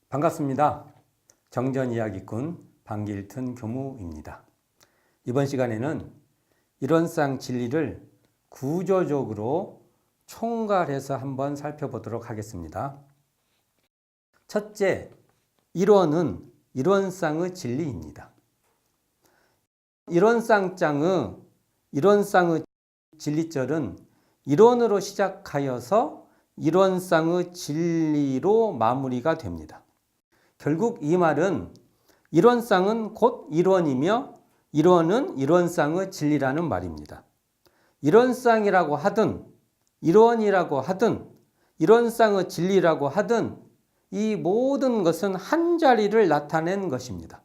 반갑습니다. 정전이야기꾼 방길튼 교무입니다. 이번 시간에는 이론상 진리를 구조적으로 총괄해서 한번 살펴보도록 하겠습니다. 첫째, 이론은 이론상의 진리입니다. 이론상의 진리절은 이론으로 시작하여서 이론상의 진리로 마무리가 됩니다. 결국 이 말은 이론상은 곧 이론이며 이론은 이론상의 진리라는 말입니다. 이론상이라고 하든 이론이라고 하든 이론상의 진리라고 하든 이 모든 것은 한 자리를 나타낸 것입니다.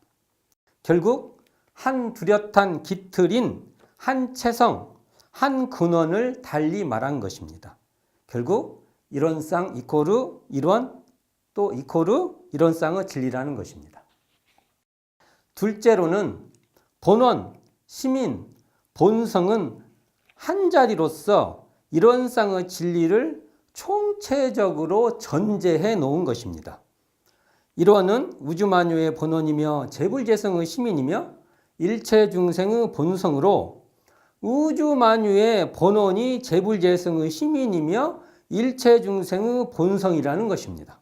결국 한 뚜렷한 깃틀인 한 체성, 한 근원을 달리 말한 것입니다. 결국 이론상 이코르 이론 또 이코르 이론상의 진리라는 것입니다. 둘째로는 본원, 시민, 본성은 한 자리로서 이론상의 진리를 총체적으로 전제해 놓은 것입니다. 이론은 우주만유의 본원이며 재불재성의 시민이며 일체중생의 본성으로 우주만유의 본원이 재불재성의 시민이며 일체중생의 본성이라는 것입니다.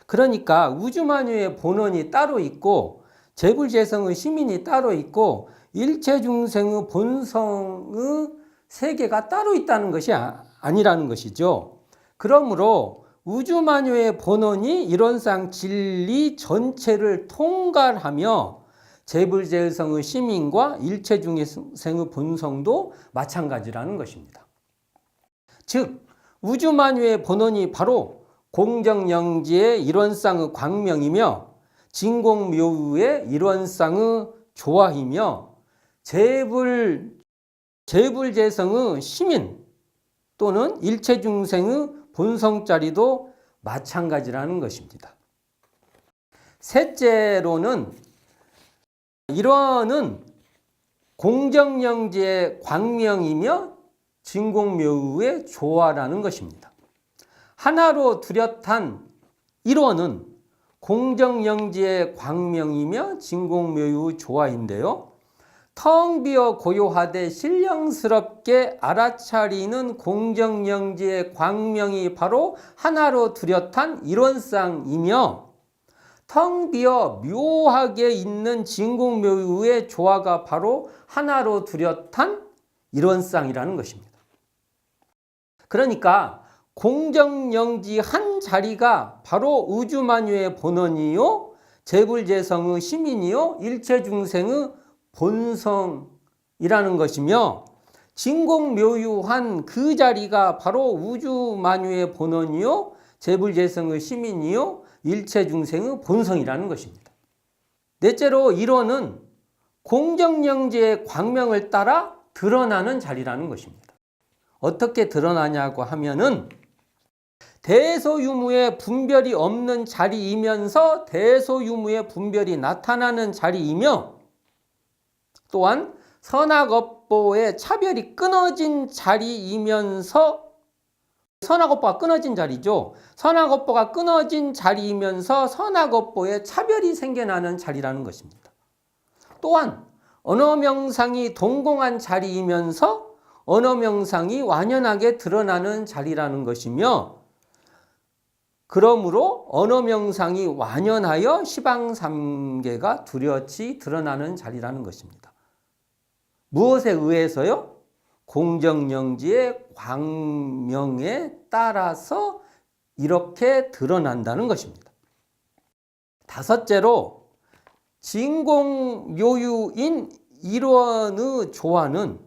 그러니까 우주만유의 본원이 따로 있고 재불재성의 시민이 따로 있고 일체중생의 본성의 세계가 따로 있다는 것이 아니라는 것이죠. 그러므로 우주만유의 본원이 이론상 진리 전체를 통괄하며 재불재성의 시민과 일체중생의 본성도 마찬가지라는 것입니다. 즉 우주만유의 본원이 바로 공정영지의 이론상의 광명이며 진공묘유의 이론상의 조화이며 재불재성의 시민 또는 일체중생의 본성자리도 마찬가지라는 것입니다. 셋째로는 이론은 공정영지의 광명이며 진공묘유의 조화라는 것입니다. 하나로 뚜렷한 이론은 공정영지의 광명이며 진공묘유 조화인데요. 텅 비어 고요하되 신령스럽게 알아차리는 공정영지의 광명이 바로 하나로 뚜렷한 이론상이며 텅 비어 묘하게 있는 진공묘유의 조화가 바로 하나로 뚜렷한 이론상이라는 것입니다. 그러니까 공정영지 한 자리가 바로 우주만유의 본원이요 재불재성의 시민이요 일체중생의 본성이라는 것이며 진공묘유한 그 자리가 바로 우주만유의 본원이요 재불재성의 시민이요 일체중생의 본성이라는 것입니다. 넷째로 이론은 공정영지의 광명을 따라 드러나는 자리라는 것입니다. 어떻게 드러나냐고 하면은 대소유무의 분별이 없는 자리이면서 대소유무의 분별이 나타나는 자리이며 또한 선악업보의 차별이 끊어진 자리이면서 선악업보가 끊어진 자리죠. 선악업보가 끊어진 자리이면서 선악업보의 차별이 생겨나는 자리라는 것입니다. 또한 언어명상이 동공한 자리이면서 언어명상이 완연하게 드러나는 자리라는 것이며 그러므로 언어명상이 완연하여 시방삼계가 뚜렷이 드러나는 자리라는 것입니다. 무엇에 의해서요? 공정영지의 광명에 따라서 이렇게 드러난다는 것입니다. 다섯째로 진공묘유인 이론의 조화는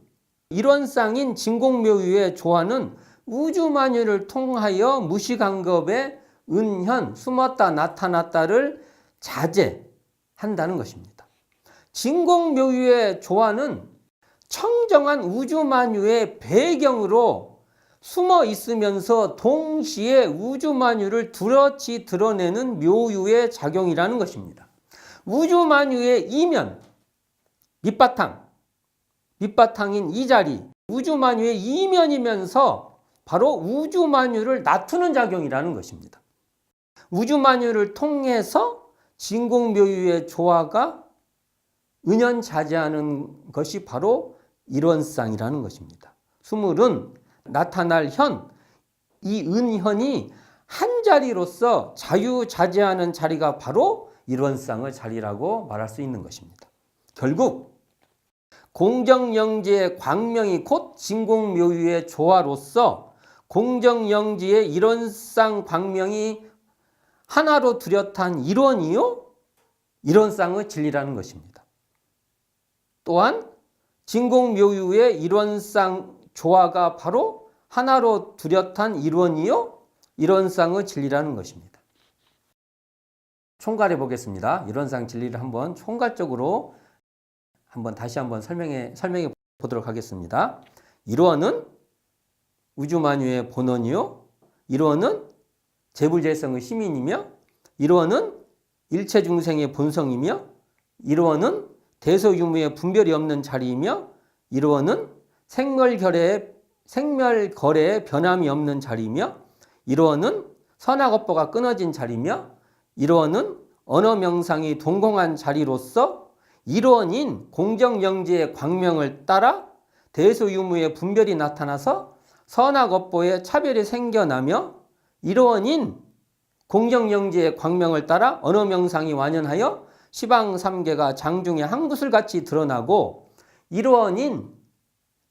이론상인 진공묘유의 조화는 우주만유를 통하여 무시간겁의 은현, 숨었다 나타났다를 자제한다는 것입니다. 진공묘유의 조화는 청정한 우주만유의 배경으로 숨어 있으면서 동시에 우주만유를 뚜렷이 드러내는 묘유의 작용이라는 것입니다. 우주만유의 이면, 밑바탕인 이 자리, 우주만유의 이면이면서 바로 우주만유를 낮추는 작용이라는 것입니다. 우주만유를 통해서 진공묘유의 조화가 은연자재하는 것이 바로 일원상이라는 것입니다. 수물은 나타날 현, 이 은현이 한 자리로서 자유자재하는 자리가 바로 일원상의 자리라고 말할 수 있는 것입니다. 결국 공정영지의 광명이 곧 진공묘유의 조화로서 공정영지의 일원상 광명이 하나로 뚜렷한 일원이요 일원상의 진리라는 것입니다. 또한 진공묘유의 일원상 조화가 바로 하나로 뚜렷한 일원이요 일원상의 진리라는 것입니다. 총괄해 보겠습니다. 일원상 진리를 한번 총괄적으로 다시 한번 설명해 보도록 하겠습니다. 일원은 우주만유의 본원이요. 일원은 재불재성의 시민이며, 일원은 일체중생의 본성이며, 일원은 대소유무의 분별이 없는 자리이며, 일원은 생멸거래에 변함이 없는 자리이며, 일원은 선악업보가 끊어진 자리이며, 일원은 언어명상이 동공한 자리로서 일원인 공정영지의 광명을 따라 대소유무의 분별이 나타나서 선악업보의 차별이 생겨나며, 일원인 공정영지의 광명을 따라 언어명상이 완연하여 시방삼계가 장중에 한 구슬같이 드러나고, 일원인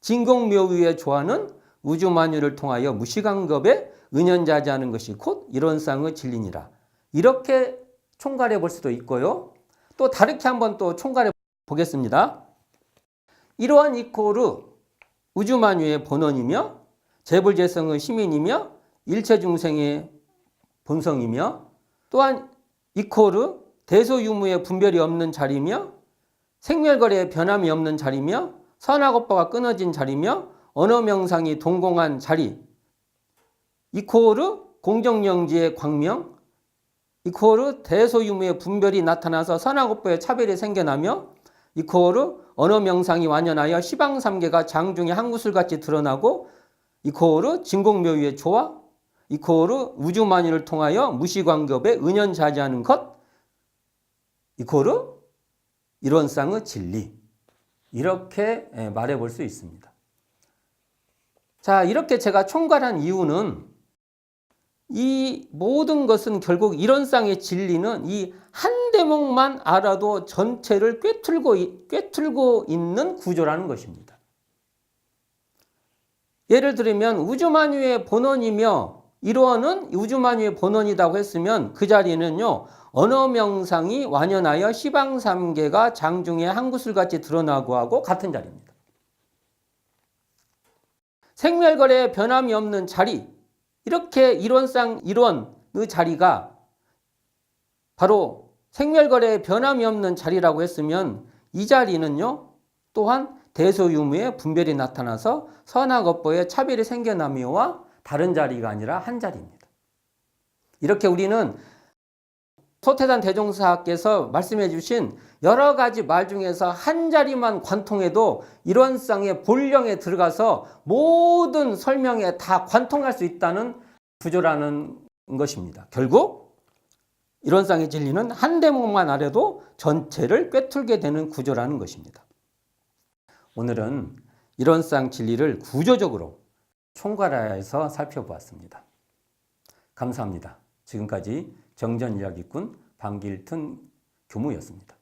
진공묘유의 조화는 우주만유를 통하여 무시간겁에 은연자재하는 것이 곧 일원상의 진리니라. 이렇게 총괄해 볼 수도 있고요. 또 다르게 한번 또 총괄해 보겠습니다. 일원 이코르 우주만유의 본원이며, 재불재성의 시민이며, 일체중생의 본성이며, 또한 이코르 대소유무의 분별이 없는 자리며, 생멸거래에 변함이 없는 자리며, 선악업보가 끊어진 자리며, 언어명상이 동공한 자리, 이코르 공정영지의 광명, 이코르 대소유무의 분별이 나타나서 선악업보의 차별이 생겨나며, 이코르 언어명상이 완연하여 시방삼계가 장중에 한 구슬같이 드러나고, 이코르 진공묘유의 조화, 이코르 우주만유를 통하여 무시광겁에 은연자재하는 것, 이코르 일원상의 진리. 이렇게 말해 볼 수 있습니다. 자, 이렇게 제가 총괄한 이유는 이 모든 것은 결국 일원상의 진리는 이 한 대목만 알아도 전체를 꿰뚫고 있는 구조라는 것입니다. 예를 들면 우주만유의 본원이며 일원은 우주만유의 본원이라고 했으면 그 자리는요 언어명상이 완연하여 시방삼계가 장중에 한 구슬같이 드러나고 하고 같은 자리입니다. 생멸거래에 변함이 없는 자리, 이렇게 일원상 일원의 자리가 바로 생멸거래에 변함이 없는 자리라고 했으면 이 자리는요 또한 대소유무의 분별이 나타나서 선악업보의 차별이 생겨나며와 다른 자리가 아니라 한 자리입니다. 이렇게 우리는 소태단 대종사께서 말씀해 주신 여러 가지 말 중에서 한 자리만 관통해도 일원상의 본령에 들어가서 모든 설명에 다 관통할 수 있다는 구조라는 것입니다. 결국 일원상의 진리는 한 대목만 알아도 전체를 꿰뚫게 되는 구조라는 것입니다. 오늘은 일원상 진리를 구조적으로 총괄하여서 살펴보았습니다. 감사합니다. 지금까지 정전이야기꾼 방길튼 교무였습니다.